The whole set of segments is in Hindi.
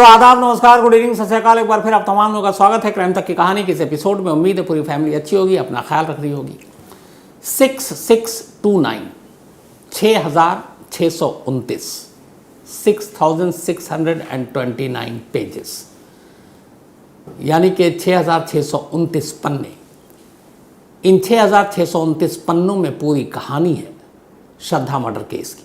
तो आदाब, नमस्कार, गुड इवनिंग, सत श्री अकाल। एक बार फिर आप तमाम लोगों का स्वागत है क्राइम तक की कहानी के इस एपिसोड में। उम्मीद है पूरी फैमिली अच्छी होगी, अपना ख्याल रख रही होगी। 6629 6629 6629 पेजेस, यानी कि 6629 पन्ने। इन 6629 पन्नों में पूरी कहानी है श्रद्धा मर्डर केस की।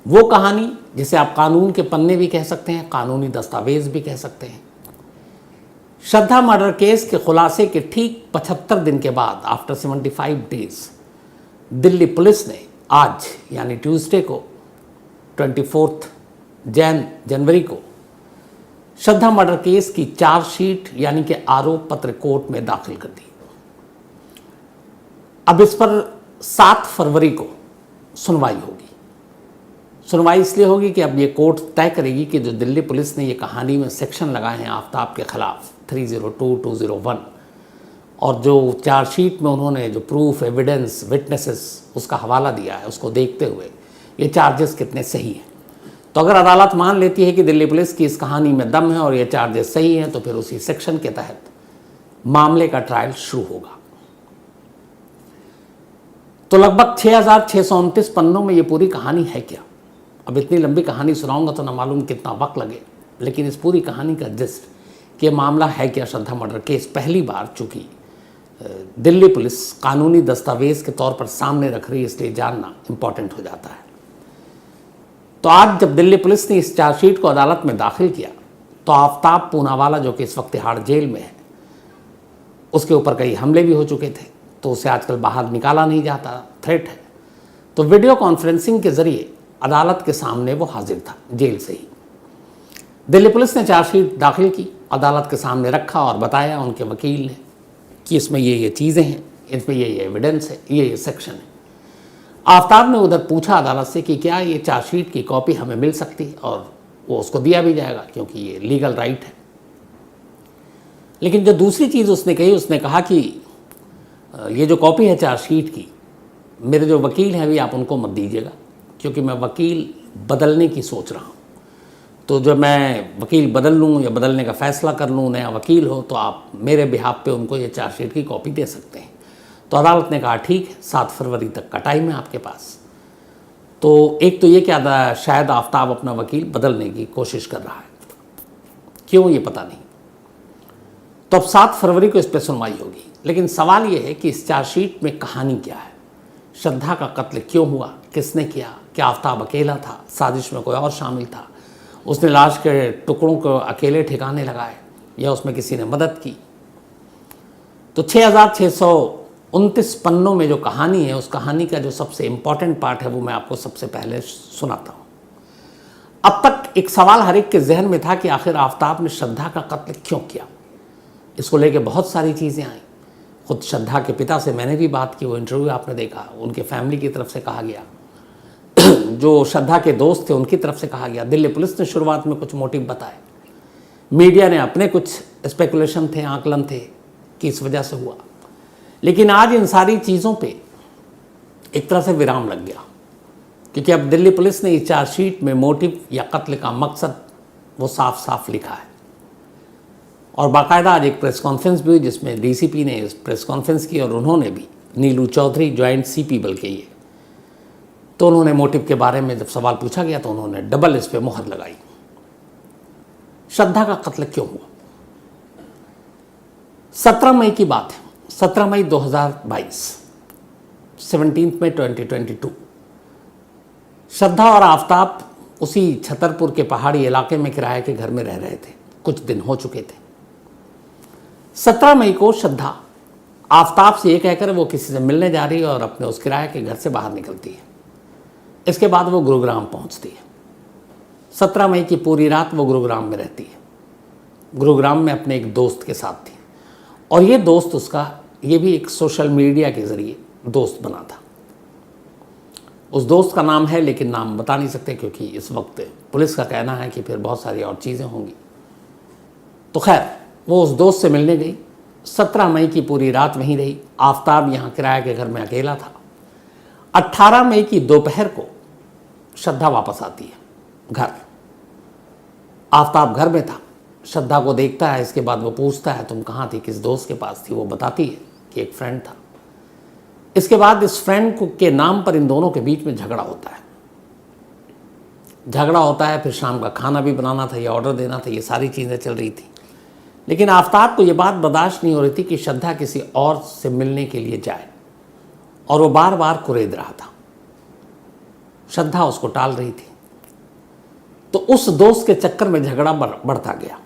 वो कहानी जिसे आप कानून के पन्ने भी कह सकते हैं, कानूनी दस्तावेज भी कह सकते हैं। श्रद्धा मर्डर केस के खुलासे के ठीक 75 दिन के बाद, आफ्टर 75 डेज, दिल्ली पुलिस ने आज यानी ट्यूसडे को 24 जनवरी को श्रद्धा मर्डर केस की चार्जशीट यानी कि आरोप पत्र कोर्ट में दाखिल कर दी। अब इस पर 7 फरवरी को सुनवाई होगी। सुनवाई इसलिए होगी कि अब ये कोर्ट तय करेगी कि जो दिल्ली पुलिस ने ये कहानी में सेक्शन लगाए हैं आफ्ताब के खिलाफ 302, 201, और जो चार्जशीट में उन्होंने जो प्रूफ, एविडेंस, विटनेसेस उसका हवाला दिया है, उसको देखते हुए ये चार्जेस कितने सही हैं। तो अगर अदालत मान लेती है कि दिल्ली पुलिस की इस कहानी में दम है और ये चार्जेस सही हैं, तो फिर उसी सेक्शन के तहत मामले का ट्रायल शुरू होगा। तो लगभग 6629 पन्नों में ये पूरी कहानी है क्या? अब इतनी लंबी कहानी सुनाऊंगा तो ना मालूम कितना वक्त लगे, लेकिन इस पूरी कहानी का जिस्ट कि ये मामला है क्या श्रद्धा मर्डर केस, पहली बार चूंकि दिल्ली पुलिस कानूनी दस्तावेज के तौर पर सामने रख रही है, इसलिए जानना इंपॉर्टेंट हो जाता है। तो आज जब दिल्ली पुलिस ने इस चार्जशीट को अदालत में दाखिल किया, तो आफ्ताब पूनावाला जो कि इस वक्त तिहाड़ जेल में है, उसके ऊपर कई हमले भी हो चुके थे, तो उसे आजकल बाहर निकाला नहीं जाता, थ्रेट है। तो वीडियो कॉन्फ्रेंसिंग के जरिए अदालत के सामने वो हाजिर था जेल से ही। दिल्ली पुलिस ने चार्जशीट दाखिल की, अदालत के सामने रखा और बताया उनके वकील ने कि इसमें ये चीज़ें हैं, इसमें ये एविडेंस है, ये सेक्शन है। आफ्ताब ने उधर पूछा अदालत से कि क्या ये चार्जशीट की कॉपी हमें मिल सकती है, और वो उसको दिया भी जाएगा क्योंकि ये लीगल राइट है। लेकिन जो दूसरी चीज़ उसने कही, उसने कहा कि ये जो कॉपी है चार्जशीट की, मेरे जो वकील हैं अभी आप उनको मत दीजिएगा, क्योंकि मैं वकील बदलने की सोच रहा हूँ। तो जब मैं वकील बदल लूँ या बदलने का फ़ैसला कर लूँ, नया वकील हो, तो आप मेरे बिहाफ पे उनको ये चार्जशीट की कॉपी दे सकते हैं। तो अदालत ने कहा ठीक है, 7 फरवरी तक का टाइम है आपके पास। तो एक तो ये क्या, शायद आफ्ताब अपना वकील बदलने की कोशिश कर रहा है, क्यों ये पता नहीं। तो अब 7 फरवरी को इस पर सुनवाई होगी। लेकिन सवाल ये है कि इस चार्जशीट में कहानी क्या है, श्रद्धा का कत्ल क्यों हुआ, किसने किया, क्या आफ्ताब अकेला था, साजिश में कोई और शामिल था, उसने लाश के टुकड़ों को अकेले ठिकाने लगाए या उसमें किसी ने मदद की। तो 6629 पन्नों में जो कहानी है, उस कहानी का जो सबसे इम्पॉर्टेंट पार्ट है वो मैं आपको सबसे पहले सुनाता हूँ। अब तक एक सवाल हर एक के जहन में था कि आखिर आफ्ताब ने श्रद्धा का कत्ल क्यों किया। इसको लेके बहुत सारी चीज़ें आई। खुद श्रद्धा के पिता से मैंने भी बात की, वो इंटरव्यू आपने देखा, उनके फैमिली की तरफ से कहा गया, जो श्रद्धा के दोस्त थे उनकी तरफ से कहा गया। दिल्ली पुलिस ने शुरुआत में कुछ मोटिव बताए, मीडिया ने अपने कुछ स्पेकुलेशन थे, आकलन थे कि इस वजह से हुआ। लेकिन आज इन सारी चीज़ों पे एक तरह से विराम लग गया, क्योंकि अब दिल्ली पुलिस ने इस चार्जशीट में मोटिव या कत्ल का मकसद वो साफ साफ लिखा है। और बाकायदा आज एक प्रेस कॉन्फ्रेंस भी हुई जिसमें डीसीपी ने इस प्रेस कॉन्फ्रेंस की, और उन्होंने भी, नीलू चौधरी जॉइंट सीपी बल्कि ये, तो उन्होंने मोटिव के बारे में जब सवाल पूछा गया तो उन्होंने डबल इस पे मुहर लगाई। श्रद्धा का कत्ल क्यों हुआ? 17 मई की बात है, 17 मई 2022, 17 मई 2022। श्रद्धा और आफ्ताब उसी छतरपुर के पहाड़ी इलाके में किराए के घर में रह रहे थे, कुछ दिन हो चुके थे। 17 मई को श्रद्धा आफ्ताब से ये कहकर वो किसी से मिलने जा रही है और अपने उस किराए के घर से बाहर निकलती है। इसके बाद वो गुरुग्राम पहुंचती है। 17 मई की पूरी रात वो गुरुग्राम में रहती है। गुरुग्राम में अपने एक दोस्त के साथ थी, और ये दोस्त उसका, ये भी एक सोशल मीडिया के ज़रिए दोस्त बना था। उस दोस्त का नाम है, लेकिन नाम बता नहीं सकते क्योंकि इस वक्त पुलिस का कहना है कि फिर बहुत सारी और चीज़ें होंगी। तो खैर, वो उस दोस्त से मिलने गई। 17 मई की पूरी रात वहीं रही। आफ्ताब यहाँ किराए के घर में अकेला था। 18 मई की दोपहर को श्रद्धा वापस आती है घर। आफताब घर में था, श्रद्धा को देखता है, इसके बाद वो पूछता है तुम कहाँ थी, किस दोस्त के पास थी। वो बताती है कि एक फ्रेंड था। इसके बाद इस फ्रेंड के नाम पर इन दोनों के बीच में झगड़ा होता है। फिर शाम का खाना भी बनाना था, या ऑर्डर देना था, ये सारी चीज़ें चल रही थी। लेकिन आफताब को ये बात बर्दाश्त नहीं हो रही थी कि श्रद्धा किसी और से मिलने के लिए जाए, और वो बार बार कुरेद रहा था। श्रद्धा उसको टाल रही थी। तो उस दोस्त के चक्कर में झगड़ा बढ़ता गया,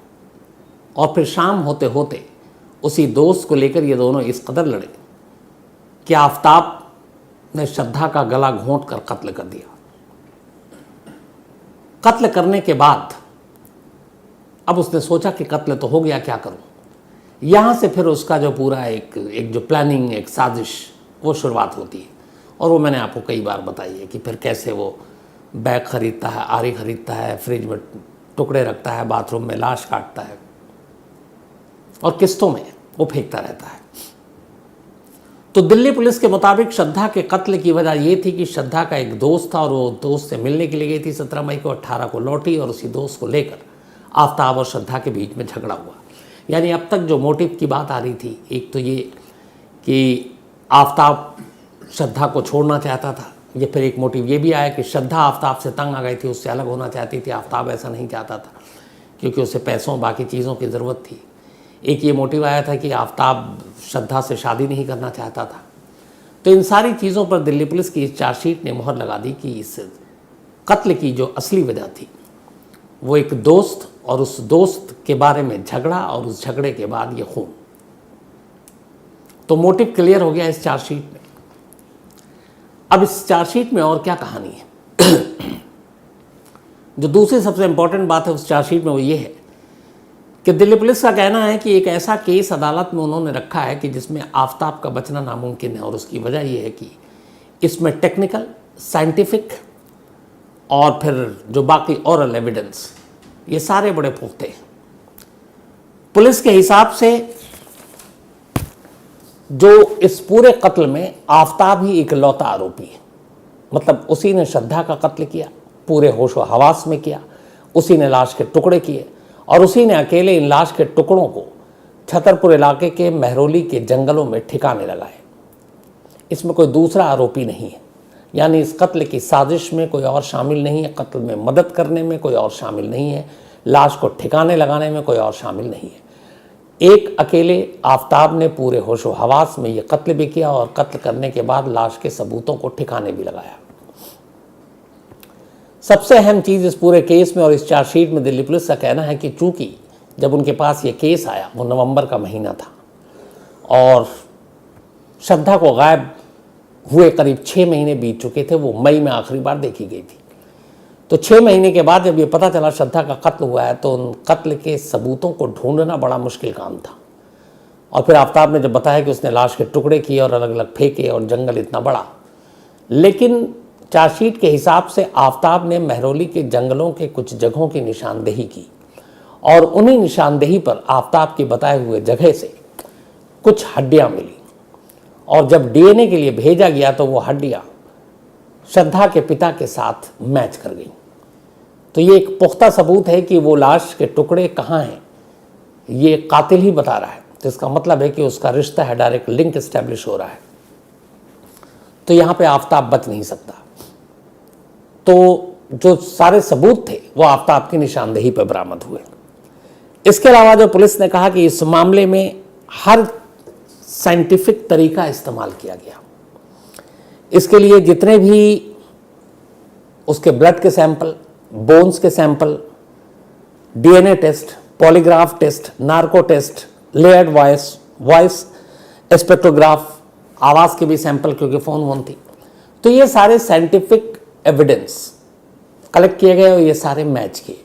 और फिर शाम होते होते उसी दोस्त को लेकर ये दोनों इस कदर लड़े कि आफताब ने श्रद्धा का गला घोंट कर कत्ल कर दिया। कत्ल करने के बाद अब उसने सोचा कि कत्ल तो हो गया, क्या करूं। यहां से फिर उसका जो पूरा एक जो प्लानिंग, एक साजिश, वो शुरुआत होती है। और वो मैंने आपको कई बार बताई है कि फिर कैसे वो बैग खरीदता है, आरी खरीदता है, फ्रिज में टुकड़े रखता है, बाथरूम में लाश काटता है, और किस्तों में वो फेंकता रहता है। तो दिल्ली पुलिस के मुताबिक श्रद्धा के कत्ल की वजह ये थी कि श्रद्धा का एक दोस्त था, और वो दोस्त से मिलने के लिए गई थी 17 मई को, 18 को लौटी, और उसी दोस्त को लेकर आफताब और श्रद्धा के बीच में झगड़ा हुआ। यानी अब तक जो मोटिव की बात आ रही थी, एक तो ये कि आफताब श्रद्धा को छोड़ना चाहता था, ये फिर एक मोटिव ये भी आया कि श्रद्धा आफताब से तंग आ गई थी, उससे अलग होना चाहती थी। आफताब ऐसा नहीं चाहता था क्योंकि उसे पैसों, बाकी चीज़ों की ज़रूरत थी। एक ये मोटिव आया था कि आफताब श्रद्धा से शादी नहीं करना चाहता था। तो इन सारी चीज़ों पर दिल्ली पुलिस की इस चार्जशीट ने मोहर लगा दी कि इस कत्ल की जो असली वजह थी वो एक दोस्त, और उस दोस्त के बारे में झगड़ा, और उस झगड़े के बाद ये खून। तो मोटिव क्लियर हो गया इस चार्जशीट में। अब इस चार्जशीट में और क्या कहानी है जो दूसरी सबसे इंपॉर्टेंट बात है उस चार्जशीट में, वो ये है कि दिल्ली पुलिस का कहना है कि एक ऐसा केस अदालत में उन्होंने रखा है कि जिसमें आफताब का बचना नामुमकिन है। और उसकी वजह यह है कि इसमें टेक्निकल, साइंटिफिक और फिर जो बाकी ओरल एविडेंस, ये सारे बड़े पुख्ते हैं। पुलिस के हिसाब से जो इस पूरे कत्ल में आफताब ही इकलौता आरोपी है। मतलब उसी ने श्रद्धा का कत्ल किया, पूरे होशो हवास में किया, उसी ने लाश के टुकड़े किए, और उसी ने अकेले इन लाश के टुकड़ों को छतरपुर इलाके के महरौली के जंगलों में ठिकाने लगाए। इसमें कोई दूसरा आरोपी नहीं है। यानी इस कत्ल की साजिश में कोई और शामिल नहीं है, कत्ल में मदद करने में कोई और शामिल नहीं है, लाश को ठिकाने लगाने में कोई और शामिल नहीं है। एक अकेले आफताब ने पूरे होशो हवास में ये कत्ल भी किया, और कत्ल करने के बाद लाश के सबूतों को ठिकाने भी लगाया। सबसे अहम चीज़ इस पूरे केस में और इस चार्जशीट में दिल्ली पुलिस का कहना है कि चूंकि जब उनके पास ये केस आया वो नवंबर का महीना था, और श्रद्धा को गायब हुए करीब 6 महीने बीत चुके थे। वो मई में आखिरी बार देखी गई थी। तो 6 महीने के बाद जब ये पता चला श्रद्धा का कत्ल हुआ है, तो उन कत्ल के सबूतों को ढूंढना बड़ा मुश्किल काम था। और फिर आफताब ने जब बताया कि उसने लाश के टुकड़े किए और अलग अलग फेंके, और जंगल इतना बड़ा, लेकिन चार्जशीट के हिसाब से आफताब ने महरौली के जंगलों के कुछ जगहों की निशानदेही की, और उन्हीं निशानदेही पर आफताब के बताए हुए जगह से कुछ हड्डियां मिली। और जब डीएनए के लिए भेजा गया तो वो हड्डियां श्रद्धा के पिता के साथ मैच कर गई। तो ये एक पुख्ता सबूत है कि वो लाश के टुकड़े कहाँ हैं, ये कातिल ही बता रहा है। तो इसका मतलब है कि उसका रिश्ता है, डायरेक्ट लिंक एस्टेब्लिश हो रहा है। तो यहाँ पे आफताब बच नहीं सकता। तो जो सारे सबूत थे वो आफताब की निशानदेही पर बरामद हुए। इसके अलावा जो पुलिस ने कहा कि इस मामले में हर साइंटिफिक तरीका इस्तेमाल किया गया। इसके लिए जितने भी उसके ब्लड के सैंपल, बोन्स के sample, DNA test, polygraph test, narco test, layered voice spectrograph, आवाज़ के भी सैंपल क्योंकि फ़ोन वोन थी, तो ये सारे साइंटिफिक एविडेंस कलेक्ट किए गए और ये सारे मैच किए।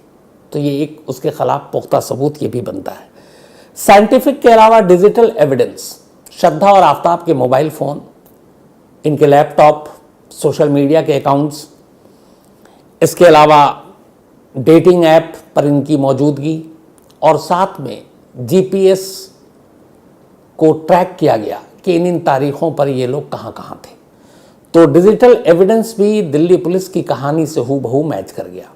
तो ये एक उसके खिलाफ पुख्ता सबूत ये भी बनता है। साइंटिफिक के अलावा डिजिटल एविडेंस, श्रद्धा और आफताब के मोबाइल फ़ोन, इनके लैपटॉप, सोशल मीडिया के अकाउंट्स, इसके अलावा डेटिंग ऐप पर इनकी मौजूदगी, और साथ में जीपीएस को ट्रैक किया गया कि इन तारीखों पर ये लोग कहाँ कहाँ थे। तो डिजिटल एविडेंस भी दिल्ली पुलिस की कहानी से हूबहू मैच कर गया।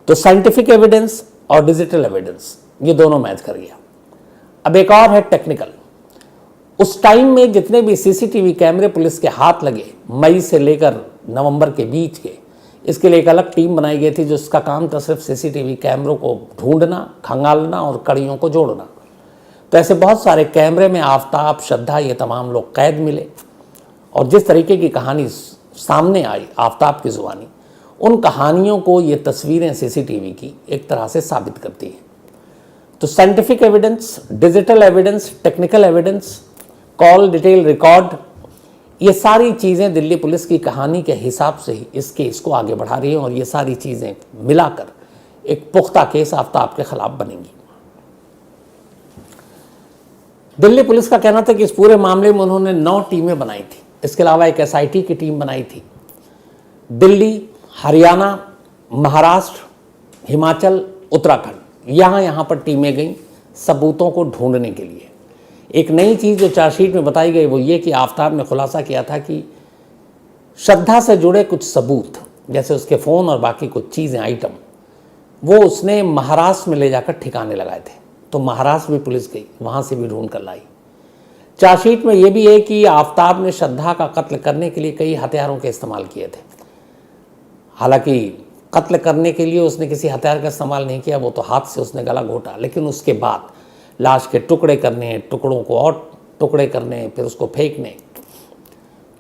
तो साइंटिफिक एविडेंस, और डिजिटल एविडेंस, ये दोनों मैच कर गया। अब एक और है टेक्निकल। उस टाइम में जितने भी सीसीटीवी कैमरे पुलिस के हाथ लगे मई से लेकर नवंबर के बीच के, इसके लिए एक अलग टीम बनाई गई थी जिसका काम था सिर्फ सीसीटीवी कैमरों को ढूंढना, खंगालना और कड़ियों को जोड़ना। तो ऐसे बहुत सारे कैमरे में आफ्ताब, श्रद्धा, ये तमाम लोग कैद मिले और जिस तरीके की कहानी सामने आई आफ्ताब की ज़ुबानी, उन कहानियों को ये तस्वीरें सीसीटीवी की एक तरह से साबित करती हैं। तो scientific evidence, digital evidence, technical evidence, call detail record, ये सारी चीज़ें दिल्ली पुलिस की कहानी के हिसाब से ही इस केस को आगे बढ़ा रही हैं और ये सारी चीज़ें मिलाकर एक पुख्ता केस आफ्ताब के खिलाफ बनेंगी। दिल्ली पुलिस का कहना था कि इस पूरे मामले में उन्होंने 9 टीमें बनाई थी। इसके अलावा एक एसआईटी की टीम बनाई थी। दिल्ली, हरियाणा, महाराष्ट्र, हिमाचल, उत्तराखंड, यहाँ पर टीमें गईं सबूतों को ढूंढने के लिए। एक नई चीज़ जो चार्जशीट में बताई गई वो ये कि आफ्ताब ने खुलासा किया था कि श्रद्धा से जुड़े कुछ सबूत, जैसे उसके फ़ोन और बाकी कुछ चीज़ें, आइटम, वो उसने महाराष्ट्र में ले जाकर ठिकाने लगाए थे। तो महाराष्ट्र भी पुलिस गई, वहाँ से भी ढूंढ कर लाई। चार्जशीट में ये भी है कि आफ्ताब ने श्रद्धा का कत्ल करने के लिए कई हथियारों के इस्तेमाल किए थे। हालांकि कत्ल करने के लिए उसने किसी हथियार का इस्तेमाल नहीं किया, वो तो हाथ से उसने गला घोटा, लेकिन उसके बाद लाश के टुकड़े करने, टुकड़ों को और टुकड़े करने, फिर उसको फेंकने,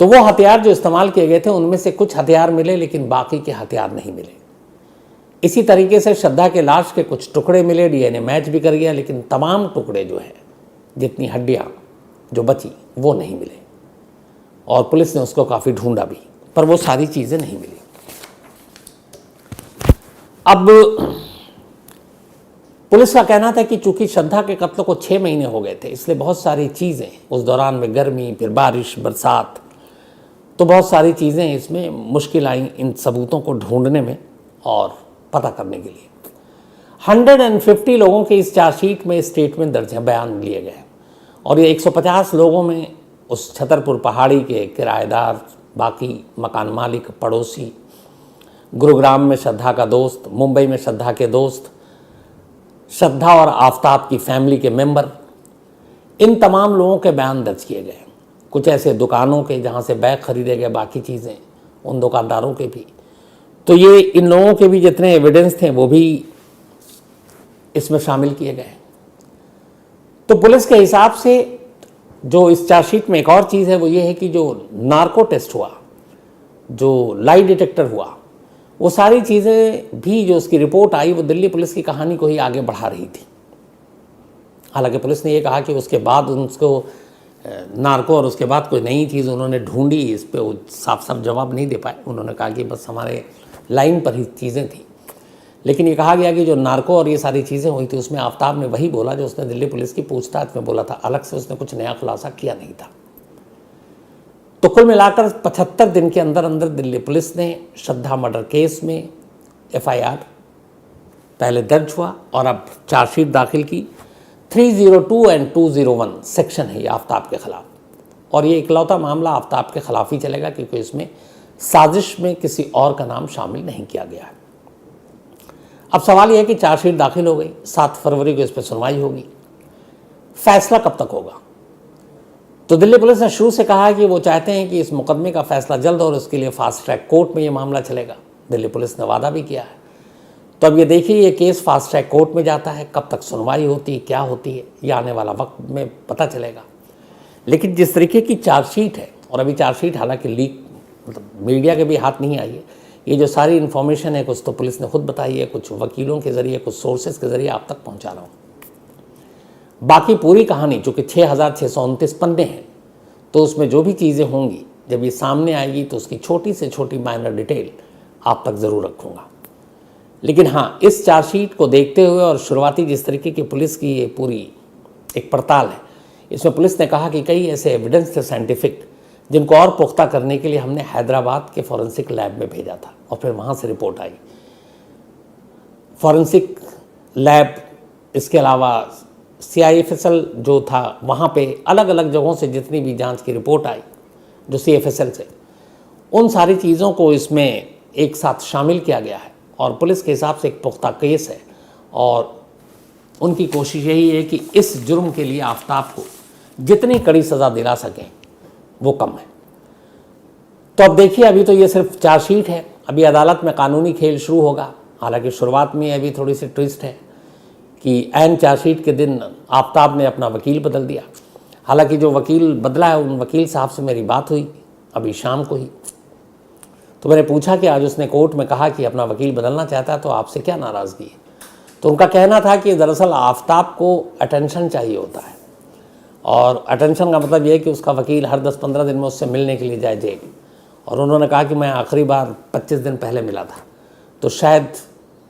तो वो हथियार जो इस्तेमाल किए गए थे उनमें से कुछ हथियार मिले लेकिन बाकी के हथियार नहीं मिले। इसी तरीके से श्रद्धा के लाश के कुछ टुकड़े मिले, डीएनए मैच भी कर गया, लेकिन तमाम टुकड़े जो है, जितनी हड्डियाँ जो बची वो नहीं मिले और पुलिस ने उसको काफ़ी ढूंढा भी, पर वो सारी चीज़ें नहीं मिली। अब पुलिस का कहना था कि चूंकि श्रद्धा के कत्ल को 6 महीने हो गए थे, इसलिए बहुत सारी चीज़ें उस दौरान में, गर्मी, फिर बारिश, बरसात, तो बहुत सारी चीज़ें इसमें मुश्किल आई इन सबूतों को ढूंढने में और पता करने के लिए। 150 लोगों के इस चार्जशीट में स्टेटमेंट दर्ज है, बयान लिए गए और ये 150 लोगों में उस छतरपुर पहाड़ी के किराएदार, बाकी मकान मालिक, पड़ोसी, गुरुग्राम में श्रद्धा का दोस्त, मुंबई में श्रद्धा के दोस्त, श्रद्धा और आफ्ताब की फैमिली के मेंबर, इन तमाम लोगों के बयान दर्ज किए गए। कुछ ऐसे दुकानों के जहाँ से बैग खरीदे गए, बाकी चीज़ें, उन दुकानदारों के भी। तो ये इन लोगों के भी जितने एविडेंस थे वो भी इसमें शामिल किए गए। तो पुलिस के हिसाब से जो इस चार्जशीट में एक और चीज़ है वो ये है कि जो नार्को टेस्ट हुआ, जो लाई डिटेक्टर हुआ, वो सारी चीज़ें भी जो उसकी रिपोर्ट आई वो दिल्ली पुलिस की कहानी को ही आगे बढ़ा रही थी। हालांकि पुलिस ने ये कहा कि उसके बाद उसको नार्को और उसके बाद कोई नई चीज़ उन्होंने ढूंढी, इस पे वो साफ साफ जवाब नहीं दे पाए। उन्होंने कहा कि बस हमारे लाइन पर ही चीज़ें थी, लेकिन ये कहा गया कि जो नार्को और ये सारी चीज़ें हुई थी उसमें आफ्ताब ने वही बोला जो उसने दिल्ली पुलिस की पूछताछ में बोला था, अलग से उसने कुछ नया खुलासा किया नहीं था। तो कुल मिलाकर 75 दिन के अंदर अंदर दिल्ली पुलिस ने श्रद्धा मर्डर केस में FIR पहले दर्ज हुआ और अब चार्जशीट दाखिल की। 302 और 201 सेक्शन है ये आफ्ताब के खिलाफ, और ये इकलौता मामला आफ्ताब के खिलाफ ही चलेगा क्योंकि इसमें साजिश में किसी और का नाम शामिल नहीं किया गया है। अब सवाल यह है कि चार्जशीट दाखिल हो गई, 7 फरवरी को इस पर सुनवाई होगी, फैसला कब तक होगा? तो दिल्ली पुलिस ने शुरू से कहा है कि वो चाहते हैं कि इस मुकदमे का फैसला जल्द और उसके लिए फास्ट ट्रैक कोर्ट में ये मामला चलेगा। दिल्ली पुलिस ने वादा भी किया है। तो अब ये देखिए ये केस फास्ट ट्रैक कोर्ट में जाता है, कब तक सुनवाई होती है, क्या होती है, ये आने वाला वक्त में पता चलेगा। लेकिन जिस तरीके की चार्जशीट है, और अभी चार्जशीट हालांकि लीक मतलब मीडिया के भी हाथ नहीं आई है, ये जो सारी इन्फॉर्मेशन है कुछ तो पुलिस ने खुद बताई है, कुछ वकीलों के ज़रिए, कुछ सोर्सेज के ज़रिए आप तक पहुँचा रहा हूँ। बाकी पूरी कहानी चूँकि 6629 पन्ने हैं, तो उसमें जो भी चीज़ें होंगी जब ये सामने आएगी तो उसकी छोटी से छोटी माइनर डिटेल आप तक ज़रूर रखूँगा। लेकिन हाँ, इस चार्जशीट को देखते हुए और शुरुआती जिस तरीके की पुलिस की ये पूरी एक पड़ताल है, इसमें पुलिस ने कहा कि कई ऐसे एविडेंस थे साइंटिफिक जिनको और पुख्ता करने के लिए हमने हैदराबाद के फॉरेंसिक लैब में भेजा था और फिर वहाँ से रिपोर्ट आई। फॉरेंसिक लैब, इसके अलावा CIFSL जो था, वहाँ पे अलग अलग जगहों से जितनी भी जांच की रिपोर्ट आई जो CFSL से, उन सारी चीज़ों को इसमें एक साथ शामिल किया गया है और पुलिस के हिसाब से एक पुख्ता केस है और उनकी कोशिश यही है कि इस जुर्म के लिए आफताब को जितनी कड़ी सज़ा दिला सकें वो कम है। तो अब देखिए, अभी तो ये सिर्फ चार्जशीट है, अभी अदालत में कानूनी खेल शुरू होगा। हालांकि शुरुआत में अभी थोड़ी सी ट्विस्ट है कि ऐन चार्जशीट के दिन आफताब ने अपना वकील बदल दिया। हालांकि जो वकील बदला है उन वकील साहब से मेरी बात हुई अभी शाम को ही, तो मैंने पूछा कि आज उसने कोर्ट में कहा कि अपना वकील बदलना चाहता है, तो आपसे क्या नाराज़गी है? तो उनका कहना था कि दरअसल आफताब को अटेंशन चाहिए होता है, और अटेंशन का मतलब ये है कि उसका वकील हर 10-15 दिन में उससे मिलने के लिए जाए जेल। और उन्होंने कहा कि मैं आखिरी बार 25 दिन पहले मिला था, तो शायद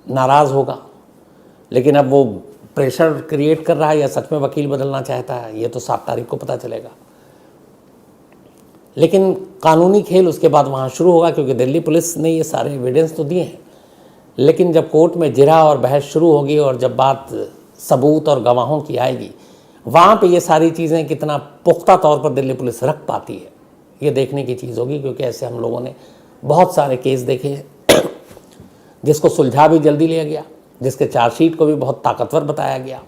नाराज़ होगा, लेकिन अब वो प्रेशर क्रिएट कर रहा है या सच में वकील बदलना चाहता है, ये तो 7 तारीख को पता चलेगा। लेकिन कानूनी खेल उसके बाद वहाँ शुरू होगा, क्योंकि दिल्ली पुलिस ने ये सारे एविडेंस तो दिए हैं, लेकिन जब कोर्ट में जिरह और बहस शुरू होगी और जब बात सबूत और गवाहों की आएगी, वहाँ पे ये सारी चीज़ें कितना पुख्ता तौर पर दिल्ली पुलिस रख पाती है, ये देखने की चीज़ होगी। क्योंकि ऐसे हम लोगों ने बहुत सारे केस देखे हैं जिसको सुलझा भी जल्दी लिया गया, जिसके चार्जशीट को भी बहुत ताकतवर बताया गया,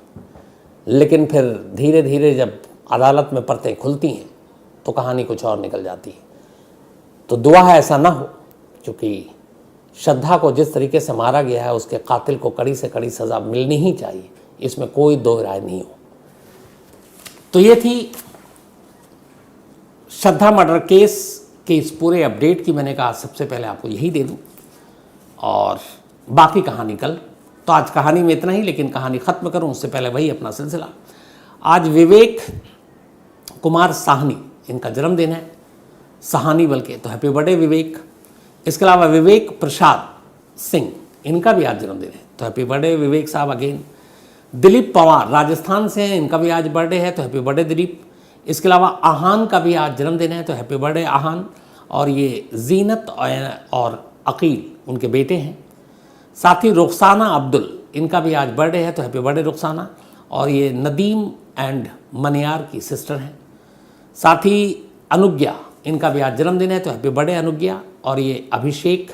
लेकिन फिर धीरे धीरे जब अदालत में परतें खुलती हैं तो कहानी कुछ और निकल जाती है। तो दुआ है ऐसा ना हो, क्योंकि श्रद्धा को जिस तरीके से मारा गया है उसके कातिल को कड़ी से कड़ी सज़ा मिलनी ही चाहिए, इसमें कोई दो राय नहीं हो। तो ये थी श्रद्धा मर्डर केस के इस पूरे अपडेट की, मैंने कहा सबसे पहले आपको यही दे दूं, और बाकी कहानी कल। तो आज कहानी में इतना ही, लेकिन कहानी ख़त्म करूं उससे पहले वही अपना सिलसिला। आज विवेक कुमार साहनी, इनका जन्मदिन है, साहनी बल्कि, तो हैप्पी बर्थडे विवेक। इसके अलावा विवेक प्रसाद सिंह, इनका भी आज जन्मदिन है, तो हैप्पी बर्थडे विवेक साहब अगेन। दिलीप पवार राजस्थान से हैं, इनका भी आज बर्थडे है, तो हैप्पी बर्थडे दिलीप। इसके अलावा आहान का भी आज जन्मदिन है, तो हैप्पी बर्थडे आहान। और ये जीनत और अकील उनके बेटे हैं। साथ ही रुखसाना अब्दुल, इनका भी आज बर्थडे है, तो हैप्पी बर्थडे रुखसाना। और ये नदीम एंड मनियार की सिस्टर हैं। साथ ही अनुज्ञा, इनका भी आज जन्मदिन है, तो हैप्पी बर्थडे अनुज्ञा। और ये अभिषेक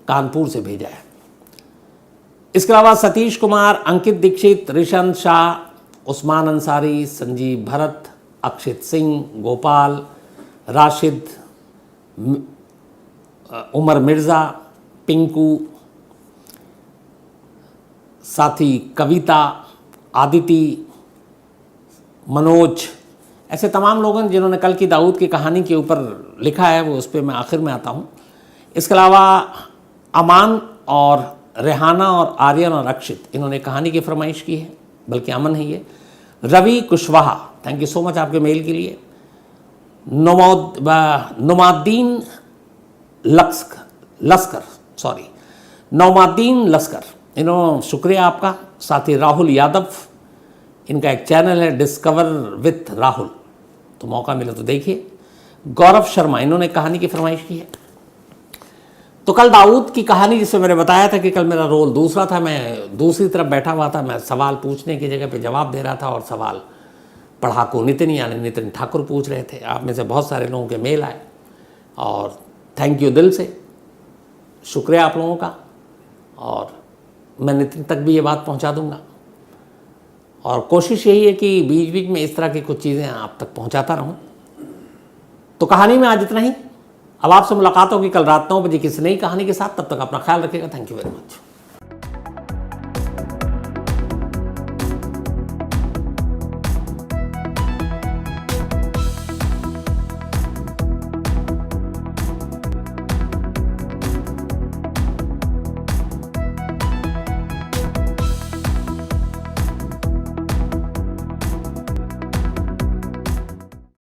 कानपुर से भेजा है। इसके अलावा सतीश कुमार, अंकित दीक्षित, रिशन शाह, उस्मान अंसारी, संजीव भरत, अक्षित सिंह, गोपाल, राशिद, उमर मिर्ज़ा, पिंकू, साथी कविता, आदिति, मनोज, ऐसे तमाम लोगों जिन्होंने कल की दाऊद की कहानी के ऊपर लिखा है, वो उस पर मैं आखिर में आता हूँ। इसके अलावा अमान और रेहाना और आर्यन और अक्षित, इन्होंने कहानी की फरमाइश की है, बल्कि अमन है ये। Ravi Kushwaha, thank you so much आपके मेल के लिए। नौमाद्दीन लस्कर, इन्होंने शुक्रिया आपका। साथ ही राहुल यादव, इनका एक चैनल है डिस्कवर विथ राहुल, तो मौका मिले तो देखिए। गौरव शर्मा, इन्होंने कहानी की फरमाइश की है। तो कल दाऊद की कहानी, जिसमें मैंने बताया था कि कल मेरा रोल दूसरा था, मैं दूसरी तरफ बैठा हुआ था, मैं सवाल पूछने की जगह पे जवाब दे रहा था, और सवाल पढ़ाकू नितिन यानी नितिन ठाकुर पूछ रहे थे। आप में से बहुत सारे लोगों के मेल आए, और थैंक यू दिल से, शुक्रिया आप लोगों का। और मैं नितिन तक भी ये बात पहुंचा दूंगा, और कोशिश यही है कि बीच बीच में इस तरह की कुछ चीज़ें आप तक पहुंचाता रहूं। तो कहानी में आज इतना ही। अब आपसे मुलाकात होगी कल रात 9 बजे किसी नई कहानी के साथ। तब तक अपना ख्याल रखिएगा। Thank you very much.